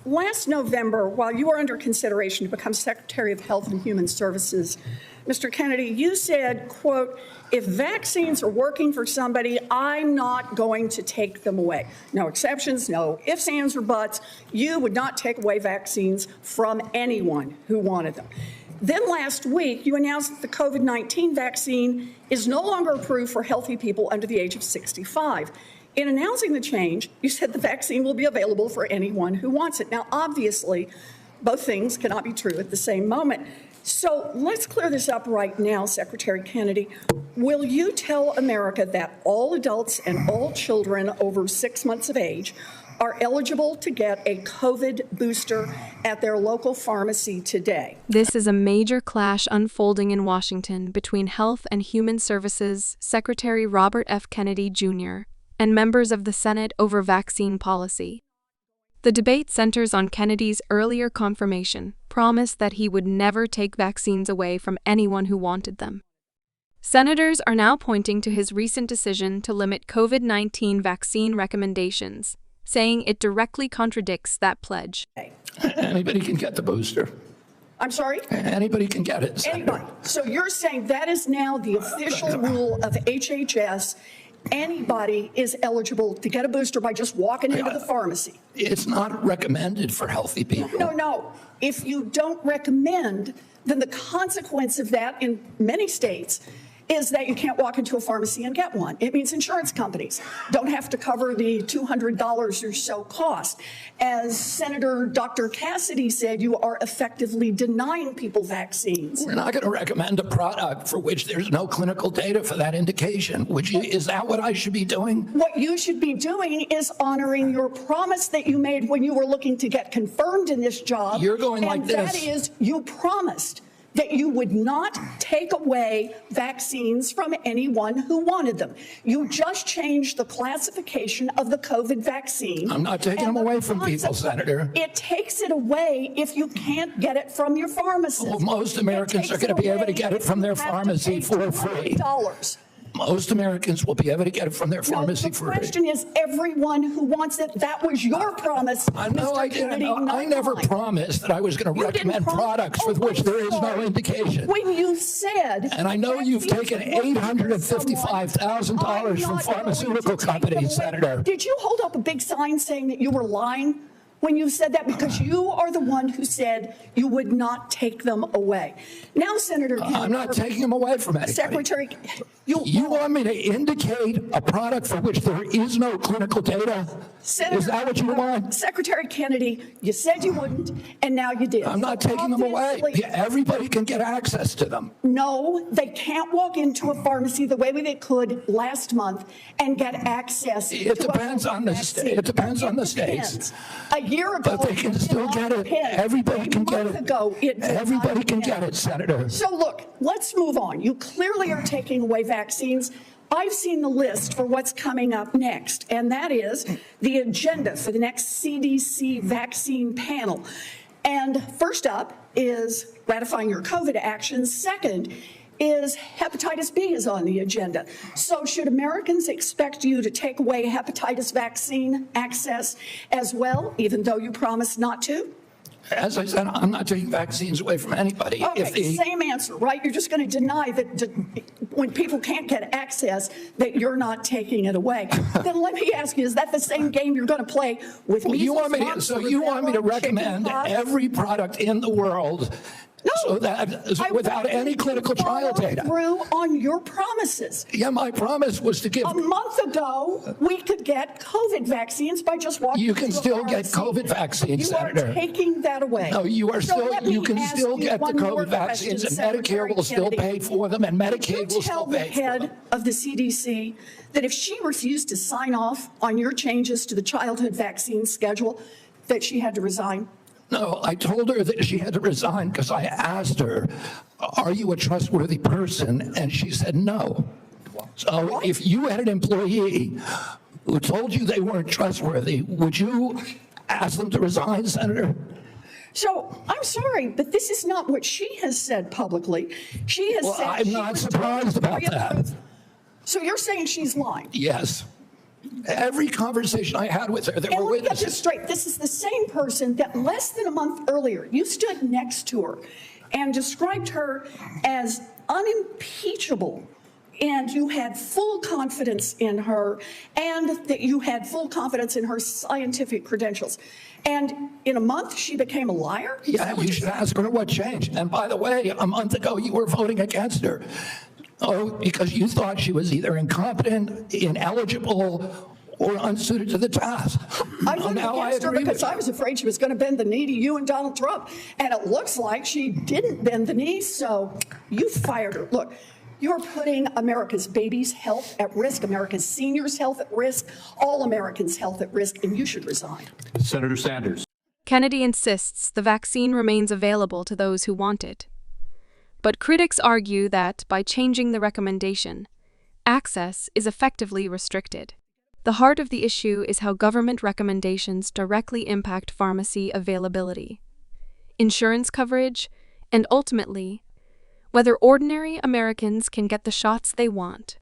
last November, while you were under consideration to become Secretary of Health and Human Services, Mr. Kennedy, you said, quote, if vaccines are working for somebody, I'm not going to take them away. No exceptions, no ifs, ands, or buts. You would not take away vaccines from anyone who wanted them. Then last week, you announced that the COVID-19 vaccine is no longer approved for healthy people under the age of 65. In announcing the change, you said the vaccine will be available for anyone who wants it. Now, obviously, both things cannot be true at the same moment. So let's clear this up right now, Secretary Kennedy. Will you tell America that all adults and all children over 6 months of age are eligible to get a COVID booster at their local pharmacy today? This is a major clash unfolding in Washington between Health and Human Services Secretary Robert F. Kennedy Jr. and members of the Senate over vaccine policy. The debate centers on Kennedy's earlier confirmation promise that he would never take vaccines away from anyone who wanted them. Senators are now pointing to his recent decision to limit COVID-19 vaccine recommendations, saying it directly contradicts that pledge. Anybody can get the booster. I'm sorry? Anybody can get it, Senator. Anybody. So you're saying that is now the official rule of HHS. Anybody is eligible to get a booster by just walking into the pharmacy. It's not recommended for healthy people. No. If you don't recommend, then the consequence of that in many states is that you can't walk into a pharmacy and get one. It means insurance companies don't have to cover the $200 or so cost. As Senator Dr. Cassidy said, you are effectively denying people vaccines. We're not going to recommend a product for which there's no clinical data for that indication. Is that what I should be doing? What you should be doing is honoring your promise that you made when you were looking to get confirmed in this job. You're going like this. And that is, you promised that you would not take away vaccines from anyone who wanted them. You just changed the classification of the COVID vaccine. I'm not taking them away from people, Senator. It takes it away if you can't get it from your pharmacist. Well, most Americans are going to be able to get it from their pharmacy for free. Most Americans will be able to get it from their pharmacy for free. The question is everyone who wants it. That was your promise. No, I didn't. I never promised that I was going to recommend products for which there is no indication. When you said... And I know you've taken $855,000 from pharmaceutical companies, Senator. Did you hold up a big sign saying that you were lying when you said that? Because you are the one who said you would not take them away. Now, Senator Kennedy, I'm not taking them away from anybody. Secretary, you want me to indicate a product for which there is no clinical data? Senator, is that what you want? Secretary Kennedy, you said you wouldn't, and now you did. I'm not taking them away. Everybody can get access to them. No, they can't walk into a pharmacy the way they could last month and get access. It depends on the state. It depends on the states. A year ago, but they can still get it. Everybody can get it. Everybody can get it, Senator. So look, let's move on. You clearly are taking away vaccines. I've seen the list for what's coming up next, and that is the agenda for the next CDC vaccine panel. And first up is ratifying your COVID actions. Second is hepatitis B is on the agenda. So should Americans expect you to take away hepatitis vaccine access as well, even though you promised not to? As I said, I'm not taking vaccines away from anybody. Okay, same answer, right? You're just going to deny that when people can't get access, that you're not taking it away. Then let me ask you, is that the same game you're going to play with me? You want me to recommend every product in the world? No, so that without any clinical trial data. Through on your promises. Yeah, my promise was to give. A month ago, we could get COVID vaccines by just walking. You can still get COVID vaccines, Senator. You are taking that away. No, you are still. You can still get the COVID vaccines, and Medicare will still pay for them, and Medicaid will still pay for them. Tell the head of the CDC that if she refused to sign off on your changes to the childhood vaccine schedule, that she had to resign. No, I told her that she had to resign because I asked her, are you a trustworthy person? And she said no. So if you had an employee who told you they weren't trustworthy, would you ask them to resign, Senator? So I'm sorry, but this is not what she has said publicly. She has said I'm not surprised about that. So you're saying she's lying? Yes. Every conversation I had with her, there And were let me get this witnesses. straight. This is the same person that less than a month earlier, you stood next to her and described her as unimpeachable. And you had full confidence in her, and that you had full confidence in her scientific credentials. And in a month, she became a liar? Yeah, you should ask her what changed. And by the way, a month ago, you were voting against her. Oh, because you thought she was either incompetent, ineligible, or unsuited to the task. I voted Now I against her agree because with I you. was afraid she was going to bend the knee to you and Donald Trump. And it looks like she didn't bend the knee, so you fired her. Look, you're putting America's babies' health at risk, America's seniors' health at risk, all Americans' health at risk, and you should resign. Senator Sanders. Kennedy insists the vaccine remains available to those who want it. But critics argue that, by changing the recommendation, access is effectively restricted. The heart of the issue is how government recommendations directly impact pharmacy availability, insurance coverage, and ultimately, whether ordinary Americans can get the shots they want.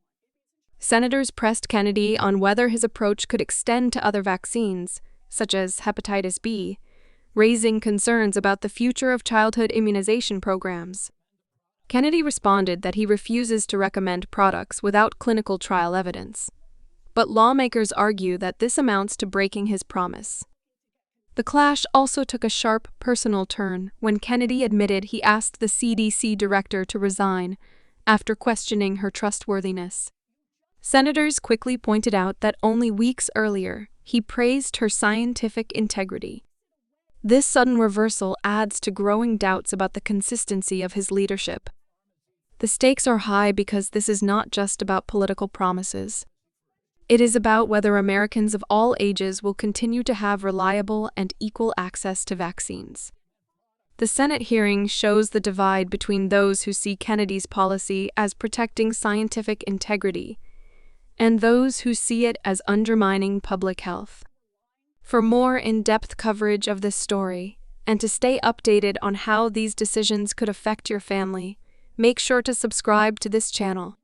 Senators pressed Kennedy on whether his approach could extend to other vaccines, such as hepatitis B, raising concerns about the future of childhood immunization programs. Kennedy responded that he refuses to recommend products without clinical trial evidence. But lawmakers argue that this amounts to breaking his promise. The clash also took a sharp personal turn when Kennedy admitted he asked the CDC director to resign after questioning her trustworthiness. Senators quickly pointed out that only weeks earlier, he praised her scientific integrity. This sudden reversal adds to growing doubts about the consistency of his leadership. The stakes are high because this is not just about political promises. It is about whether Americans of all ages will continue to have reliable and equal access to vaccines. The Senate hearing shows the divide between those who see Kennedy's policy as protecting scientific integrity and those who see it as undermining public health. For more in-depth coverage of this story, and to stay updated on how these decisions could affect your family, make sure to subscribe to this channel.